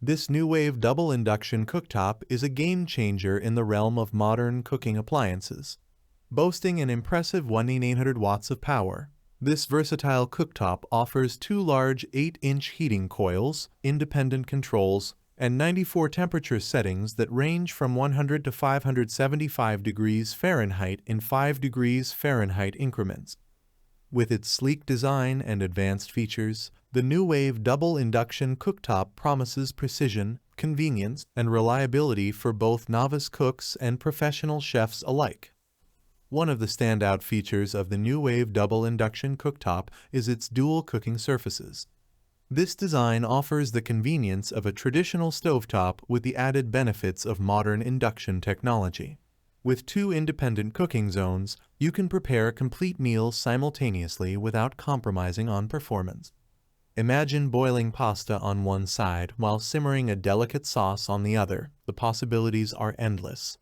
This Nuwave Double Induction Cooktop is a game-changer in the realm of modern cooking appliances. Boasting an impressive 1,800 watts of power, this versatile cooktop offers two large 8-inch heating coils, independent controls, and 94 temperature settings that range from 100 to 575 degrees Fahrenheit in 5 degrees Fahrenheit increments. With its sleek design and advanced features, the Nuwave Double Induction Cooktop promises precision, convenience, and reliability for both novice cooks and professional chefs alike. One of the standout features of the Nuwave Double Induction Cooktop is its dual cooking surfaces. This design offers the convenience of a traditional stovetop with the added benefits of modern induction technology. With two independent cooking zones, you can prepare complete meals simultaneously without compromising on performance. Imagine boiling pasta on one side while simmering a delicate sauce on the other. The possibilities are endless.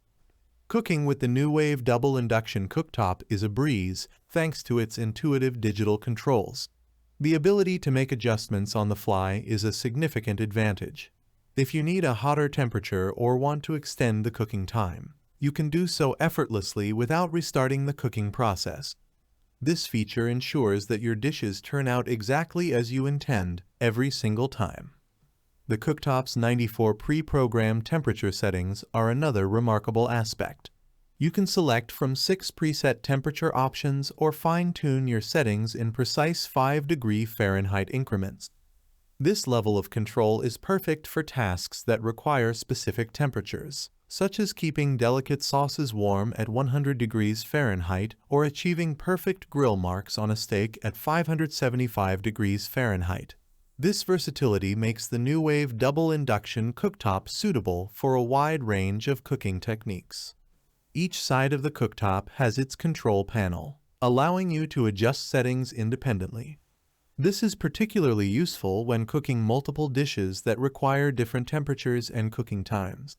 Cooking with the Nuwave Double Induction Cooktop is a breeze thanks to its intuitive digital controls. The ability to make adjustments on the fly is a significant advantage. If you need a hotter temperature or want to extend the cooking time, you can do so effortlessly without restarting the cooking process. This feature ensures that your dishes turn out exactly as you intend every single time. The cooktop's 94 pre-programmed temperature settings are another remarkable aspect. You can select from 6 preset temperature options or fine-tune your settings in precise 5-degree Fahrenheit increments. This level of control is perfect for tasks that require specific temperatures, such as keeping delicate sauces warm at 100 degrees Fahrenheit or achieving perfect grill marks on a steak at 575 degrees Fahrenheit. This versatility makes the Nuwave Double Induction Cooktop suitable for a wide range of cooking techniques. Each side of the cooktop has its control panel, allowing you to adjust settings independently. This is particularly useful when cooking multiple dishes that require different temperatures and cooking times.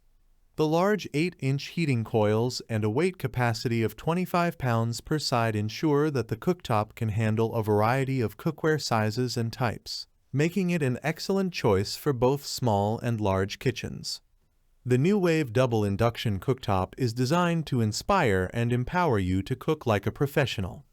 The large 8-inch heating coils and a weight capacity of 25 pounds per side ensure that the cooktop can handle a variety of cookware sizes and types, making it an excellent choice for both small and large kitchens. The Nuwave Double Induction Cooktop is designed to inspire and empower you to cook like a professional.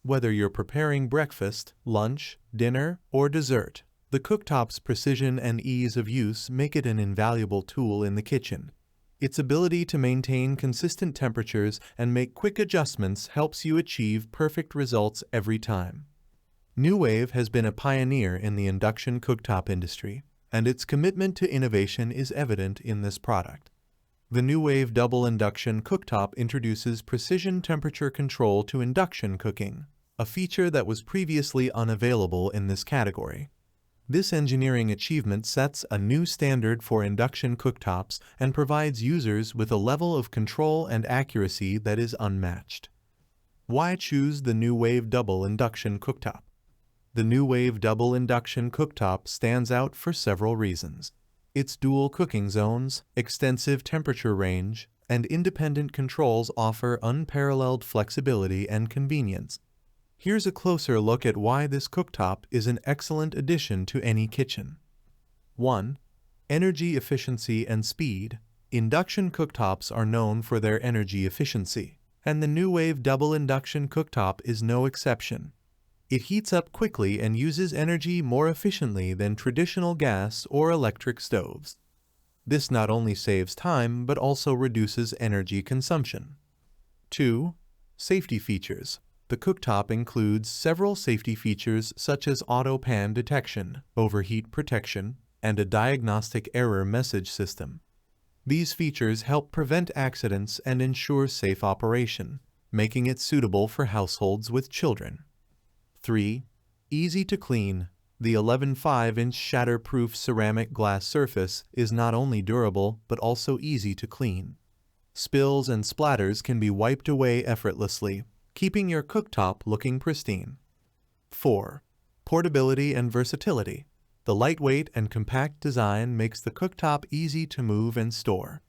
Whether you're preparing breakfast, lunch, dinner, or dessert, the cooktop's precision and ease of use make it an invaluable tool in the kitchen. Its ability to maintain consistent temperatures and make quick adjustments helps you achieve perfect results every time. Nuwave has been a pioneer in the induction cooktop industry, and its commitment to innovation is evident in this product. The Nuwave Double Induction Cooktop introduces precision temperature control to induction cooking, a feature that was previously unavailable in this category. This engineering achievement sets a new standard for induction cooktops and provides users with a level of control and accuracy that is unmatched. Why choose the Nuwave Double Induction Cooktop? The Nuwave Double Induction Cooktop stands out for several reasons. Its dual cooking zones, extensive temperature range, and independent controls offer unparalleled flexibility and convenience. Here's a closer look at why this cooktop is an excellent addition to any kitchen. 1. Energy efficiency and speed. Induction cooktops are known for their energy efficiency, and the Nuwave Double Induction Cooktop is no exception. It heats up quickly and uses energy more efficiently than traditional gas or electric stoves. This not only saves time but also reduces energy consumption. 2. Safety features. The cooktop includes several safety features such as auto pan detection, overheat protection, and a diagnostic error message system. These features help prevent accidents and ensure safe operation, making it suitable for households with children. 3. Easy to clean. The 11.5-inch shatter-proof ceramic glass surface is not only durable but also easy to clean. Spills and splatters can be wiped away effortlessly, keeping your cooktop looking pristine. 4. Portability and versatility. The lightweight and compact design makes the cooktop easy to move and store.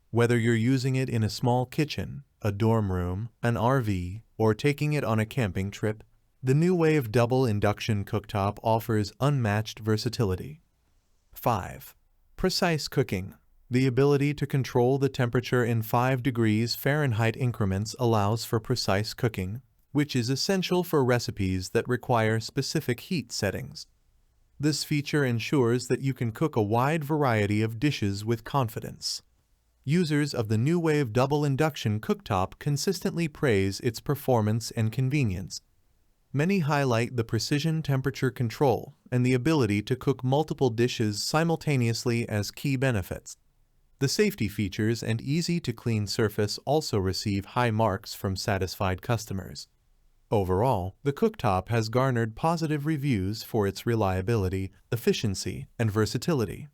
Whether you're using it in a small kitchen, a dorm room, an RV, or taking it on a camping trip, the Nuwave Double Induction Cooktop offers unmatched versatility. 5. Precise cooking. The ability to control the temperature in 5 degrees Fahrenheit increments allows for precise cooking, which is essential for recipes that require specific heat settings. This feature ensures that you can cook a wide variety of dishes with confidence. Users of the Nuwave Double Induction Cooktop consistently praise its performance and convenience. Many highlight the precision temperature control and the ability to cook multiple dishes simultaneously as key benefits. The safety features and easy-to-clean surface also receive high marks from satisfied customers. Overall, the cooktop has garnered positive reviews for its reliability, efficiency, and versatility.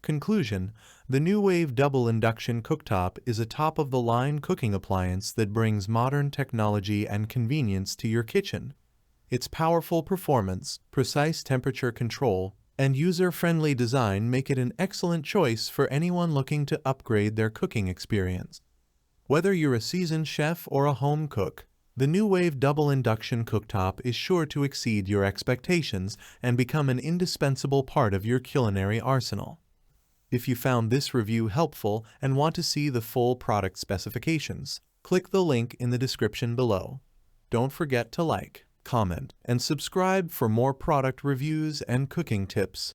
Conclusion: the Nuwave Double Induction Cooktop is a top-of-the-line cooking appliance that brings modern technology and convenience to your kitchen. Its powerful performance, precise temperature control, and user-friendly design make it an excellent choice for anyone looking to upgrade their cooking experience. Whether you're a seasoned chef or a home cook, the Nuwave Double Induction Cooktop is sure to exceed your expectations and become an indispensable part of your culinary arsenal. If you found this review helpful and want to see the full product specifications, click the link in the description below. Don't forget to like, comment, and subscribe for more product reviews and cooking tips.